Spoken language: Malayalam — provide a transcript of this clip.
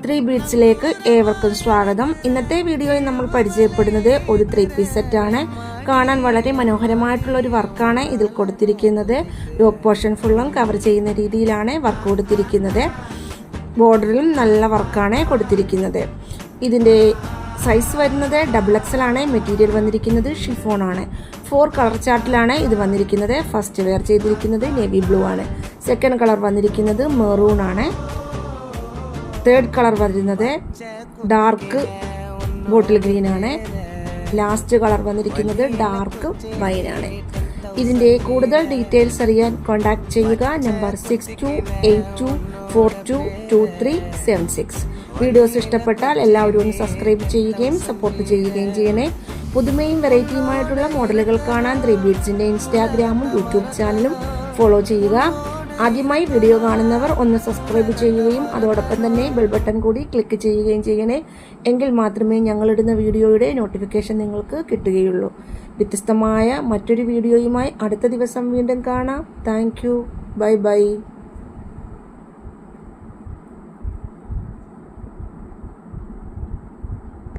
3 ബീഡ്സിലേക്ക് ഏവർക്കും സ്വാഗതം. ഇന്നത്തെ വീഡിയോയിൽ നമ്മൾ പരിചയപ്പെടുന്നത് ഒരു 3 പീസ് സെറ്റാണ്. കാണാൻ വളരെ മനോഹരമായിട്ടുള്ള ഒരു വർക്കാണ് ഇതിൽ കൊടുത്തിരിക്കുന്നത്. യോക്ക് പോർഷൻ ഫുള്ളും കവർ ചെയ്യുന്ന രീതിയിലാണ് വർക്ക് കൊടുത്തിരിക്കുന്നത്. ബോർഡറിലും നല്ല വർക്കാണ് കൊടുത്തിരിക്കുന്നത്. ഇതിൻ്റെ സൈസ് വരുന്നത് XXL ആണ്. മെറ്റീരിയൽ വന്നിരിക്കുന്നത് ഷിഫോൺ ആണ്. 4 കളർ ചാർട്ടിലാണ് ഇത് വന്നിരിക്കുന്നത്. ഫസ്റ്റ് വെയർ ചെയ്തിരിക്കുന്നത് നേവി ബ്ലൂ ആണ്. സെക്കൻഡ് കളർ വന്നിരിക്കുന്നത് മെറൂൺ ആണ്. തേർഡ് കളർ വരുന്നത് ഡാർക്ക് ബോട്ടിൽ ഗ്രീൻ ആണ്. ലാസ്റ്റ് കളർ വന്നിരിക്കുന്നത് ഡാർക്ക് വൈൻ ആണ്. ഇതിൻ്റെ കൂടുതൽ ഡീറ്റെയിൽസ് അറിയാൻ കോൺടാക്ട് ചെയ്യുക. നമ്പർ 6282422376. വീഡിയോസ് ഇഷ്ടപ്പെട്ടാൽ എല്ലാവരും ഒന്ന് സബ്സ്ക്രൈബ് ചെയ്യുകയും സപ്പോർട്ട് ചെയ്യുകയും ചെയ്യണേ. പുതുമയും വെറൈറ്റിയുമായിട്ടുള്ള മോഡലുകൾ കാണാൻ 3 ബീഡ്സിൻ്റെ ഇൻസ്റ്റാഗ്രാമും യൂട്യൂബ് ചാനലും ഫോളോ ചെയ്യുക. ആദ്യമായി വീഡിയോ കാണുന്നവർ ഒന്ന് സബ്സ്ക്രൈബ് ചെയ്യുകയും അതോടൊപ്പം തന്നെ ബെൽ ബട്ടൺ കൂടി ക്ലിക്ക് ചെയ്യുകയും ചെയ്യണേ. എങ്കിൽ മാത്രമേ ഞങ്ങളിടുന്ന വീഡിയോയുടെ നോട്ടിഫിക്കേഷൻ നിങ്ങൾക്ക് കിട്ടുകയുള്ളൂ. വ്യത്യസ്തമായ മറ്റൊരു വീഡിയോയുമായി അടുത്ത ദിവസം വീണ്ടും കാണാം. Thank you. Bye bye.